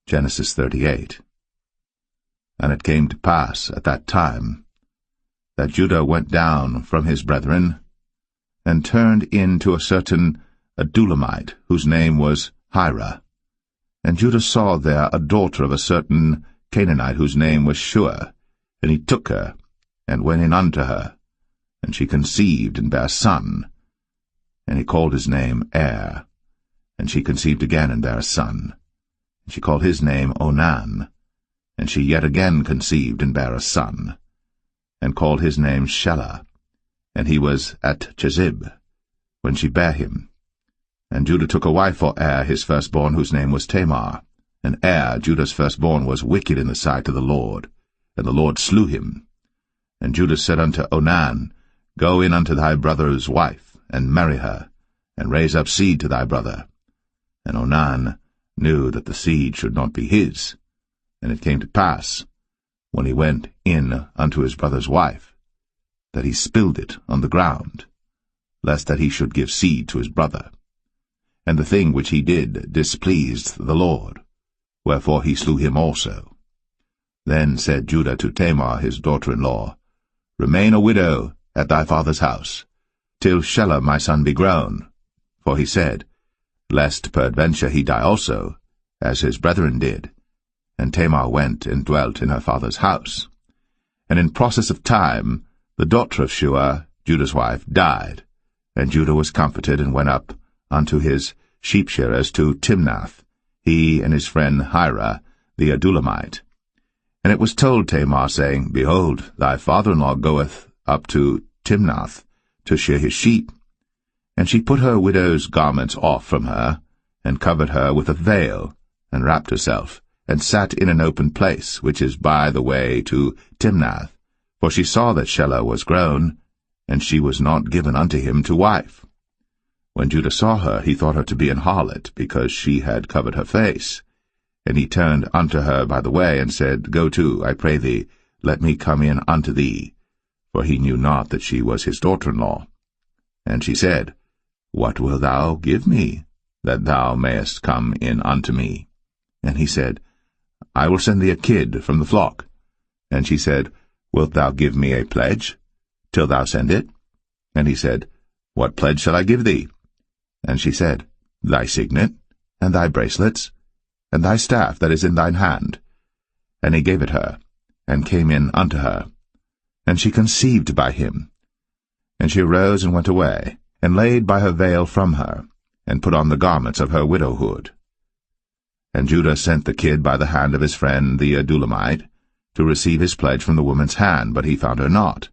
Genesis 38. And it came to pass at that time that Judah went down from his brethren, and turned in to a certain Adulamite, whose name was Hira. And Judah saw there a daughter of a certain Canaanite, whose name was Shua. And he took her, and went in unto her. And she conceived, and bare a son. And he called his name Er. And she conceived again, and bare a son. And she called his name Onan. And she yet again conceived, and bare a son. And called his name Shelah. And he was at Chezib, when she bare him. And Judah took a wife for Er his firstborn, whose name was Tamar. And Er, Judah's firstborn, was wicked in the sight of the Lord, and the Lord slew him. And Judah said unto Onan, Go in unto thy brother's wife, and marry her, and raise up seed to thy brother. And Onan knew that the seed should not be his. And it came to pass, when he went in unto his brother's wife, that he spilled it on the ground, lest that he should give seed to his brother. And the thing which he did displeased the Lord, wherefore he slew him also. Then said Judah to Tamar his daughter-in-law, Remain a widow at thy father's house, till Shelah my son be grown. For he said, Lest peradventure he die also, as his brethren did. And Tamar went and dwelt in her father's house. And in process of time the daughter of Shua, Judah's wife, died. And Judah was comforted, and went up unto his sheep-shearers to Timnath, he and his friend Hira, the Adulamite. And it was told Tamar, saying, Behold, thy father-in-law goeth up to Timnath to shear his sheep. And she put her widow's garments off from her, and covered her with a veil, and wrapped herself, and sat in an open place, which is by the way to Timnath. For she saw that Shelah was grown, and she was not given unto him to wife. When Judah saw her, he thought her to be an harlot, because she had covered her face. And he turned unto her by the way, and said, Go to, I pray thee, let me come in unto thee. For he knew not that she was his daughter-in-law. And she said, What wilt thou give me, that thou mayest come in unto me? And he said, I will send thee a kid from the flock. And she said, Wilt thou give me a pledge, till thou send it? And he said, What pledge shall I give thee? And she said, Thy signet, and thy bracelets, and thy staff that is in thine hand. And he gave it her, and came in unto her. And she conceived by him. And she arose and went away, and laid by her veil from her, and put on the garments of her widowhood. And Judah sent the kid by the hand of his friend the Adulamite, to receive his pledge from the woman's hand, but he found her not.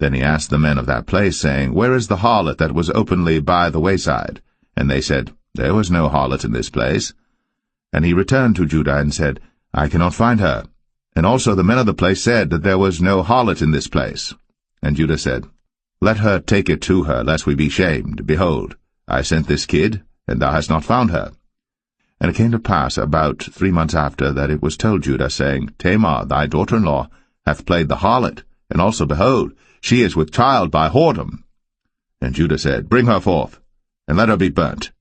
Then he asked the men of that place, saying, Where is the harlot that was openly by the wayside? And they said, There was no harlot in this place. And he returned to Judah, and said, I cannot find her. And also the men of the place said that there was no harlot in this place. And Judah said, Let her take it to her, lest we be shamed. Behold, I sent this kid, and thou hast not found her. And it came to pass about 3 months after that it was told Judah, saying, Tamar, thy daughter-in-law, hath played the harlot, and also, behold, she is with child by whoredom. And Judah said, Bring her forth, and let her be burnt.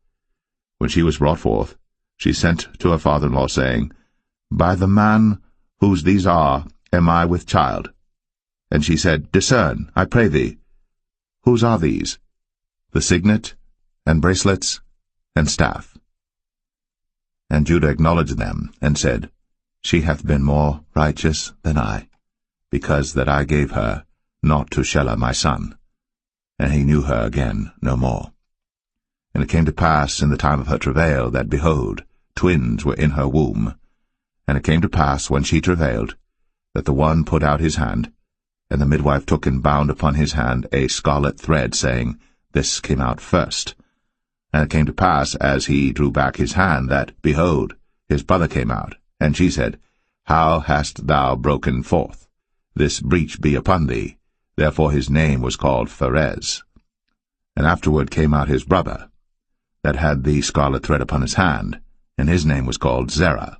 When she was brought forth, she sent to her father-in-law, saying, By the man whose these are am I with child. And she said, Discern, I pray thee, whose are these? The signet, and bracelets, and staff. And Judah acknowledged them, and said, She hath been more righteous than I, because that I gave her not to Shelah my son. And he knew her again no more. And it came to pass in the time of her travail, that, behold, twins were in her womb. And it came to pass, when she travailed, that the one put out his hand, and the midwife took and bound upon his hand a scarlet thread, saying, This came out first. And it came to pass, as he drew back his hand, that, behold, his brother came out. And she said, How hast thou broken forth? This breach be upon thee. Therefore his name was called Pharez. And afterward came out his brother, that had the scarlet thread upon his hand, and his name was called Zerah.